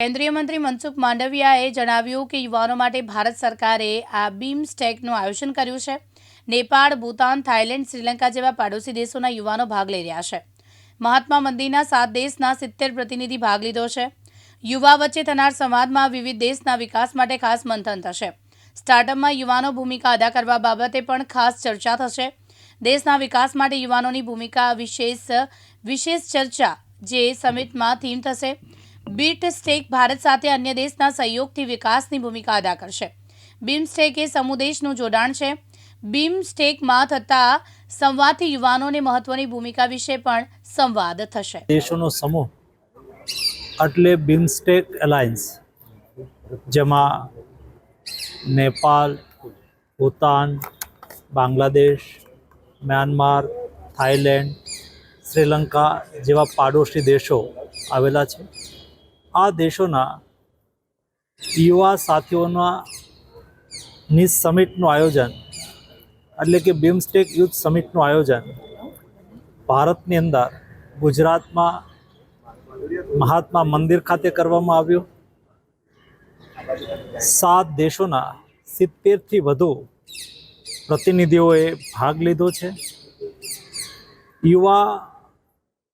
કેન્દ્રીય મંત્રી મનસુખ માંડવિયાએ જણાવ્યું કે યુવાનો માટે ભારત સરકારે આ બીમસ્ટેકનું આયોજન કર્યું છે। નેપાળ, ભૂતાન, થાઇલેન્ડ, શ્રીલંકા જેવા પાડોશી દેશોના યુવાનો ભાગ લઈ રહ્યા છે। મહાત્મા મંદિરના 7 દેશના 70 પ્રતિનિધિ ભાગ લીધો છે। યુવા વચ્ચે થનાર સંવાદમાં વિવિધ દેશના વિકાસ માટે ખાસ મંથન થશે। સ્ટાર્ટઅપમાં યુવાનો ભૂમિકા અદા કરવા બાબતે પણ ખાસ ચર્ચા થશે। દેશના વિકાસ માટે યુવાનોની ભૂમિકા વિશેષ ચર્ચા જે સમિટમાં થીમ થશે। બીમસ્ટેક ભારત સાથે અન્ય દેશના સહયોગથી વિકાસની ભૂમિકા અદા કરશે। બીમસ્ટેક એ સમૂહ દેશનું જોડાણ છે। બીમસ્ટેકમાં થતા સંવાદથી યુવાનોને મહત્વની ભૂમિકા વિશે પણ સંવાદ થશે। દેશોનો સમૂહ એટલે બીમસ્ટેક એલાયન્સ, જેમાં નેપાળ, ભૂતાન, બાંગ્લાદેશ, મ્યાનમાર, થાઇલેન્ડ, શ્રીલંકા જેવા પાડોશી દેશો આવેલા છે। આ દેશોના યુવા સાથીઓના સમિટનું આયોજન એટલે કે બીમસ્ટેક યુથ સમિટનું આયોજન ભારતની અંદર ગુજરાતમાં મહાત્મા મંદિર ખાતે કરવામાં આવ્યું। 7 દેશોના 70થી વધુ પ્રતિનિધિઓએ ભાગ લીધો છે।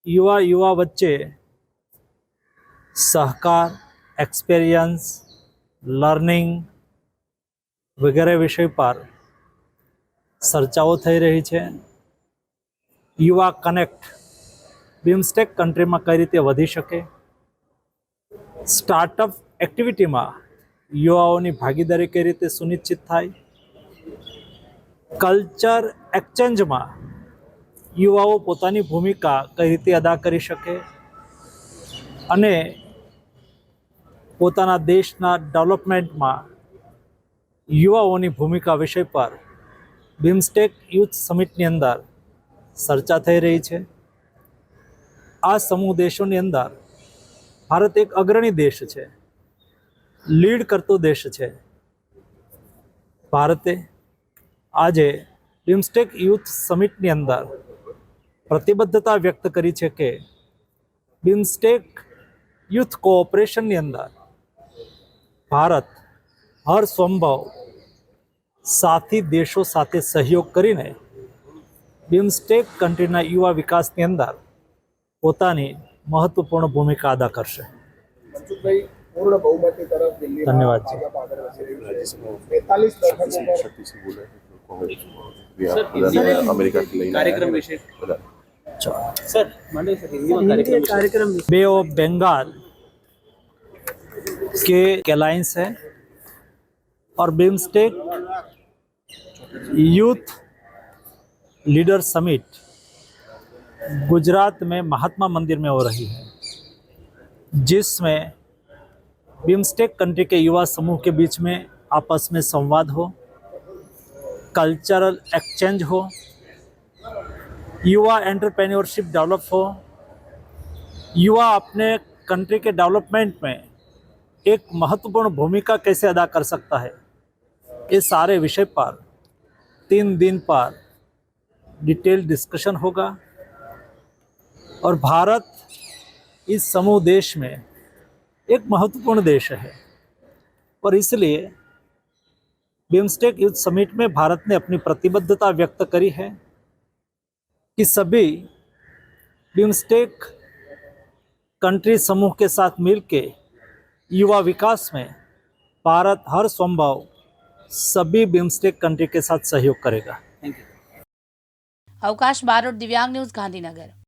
યુવા વચ્ચે સહકાર, એક્સપિરિયન્સ, લર્નિંગ વગેરે વિષય પર ચર્ચાઓ થઈ રહી છે। યુવા કનેક્ટ બીમસ્ટેક કન્ટ્રીમાં કઈ રીતે વધી શકે, સ્ટાર્ટઅપ એક્ટિવિટીમાં યુવાઓની ભાગીદારી કઈ રીતે સુનિશ્ચિત થાય, કલ્ચર એક્સચેન્જમાં યુવાઓ પોતાની ભૂમિકા કઈ રીતે અદા કરી શકે અને પોતાના દેશના ડેવલપમેન્ટમાં યુવાઓની ભૂમિકા વિષય પર બીમસ્ટેક યુથ સમિટની અંદર ચર્ચા થઈ રહી છે। આ સમૂહ દેશોની અંદર ભારત એક અગ્રણી દેશ છે, લીડ કરતો દેશ છે। ભારતે આજે બીમસ્ટેક યુથ સમિટની અંદર પ્રતિબદ્ધતા વ્યક્ત કરી છે કે બીમસ્ટેક યુથ કોઓપરેશનની અંદર ભારત હર સંભવ સાથી દેશો સાથે સહયોગ કરીને બીમસ્ટેક કન્ટ્રીના યુવા વિકાસની અંદર પોતાની મહત્વપૂર્ણ ભૂમિકા અદા કરશે। ધન્યવાદ बे ऑफ बंगाल के अलायंस है और BIMSTEC youth leader summit Gujarat में महात्मा मंदिर में हो रही है, जिसमें बीमस्टेक कंट्री के युवा समूह के बीच में आपस में संवाद हो, कल्चरल एक्सचेंज हो, युवा एंटरप्रेन्योरशिप डेवलप हो, युवा अपने कंट्री के डेवलपमेंट में एक महत्वपूर्ण भूमिका कैसे अदा कर सकता है, ये सारे विषय पर 3 दिन पर डिटेल डिस्कशन होगा। और भारत इस समूह देश में एक महत्वपूर्ण देश है और इसलिए बीमस्टेक युथ समिट में भारत ने अपनी प्रतिबद्धता व्यक्त करी है कि सभी बीमस्टेक कंट्री समूह के साथ मिलके युवा विकास में भारत हर संभव सभी बीमस्टेक कंट्री के साथ सहयोग करेगा। अवकाश बारोट, दिव्यांग न्यूज़, गांधीनगर।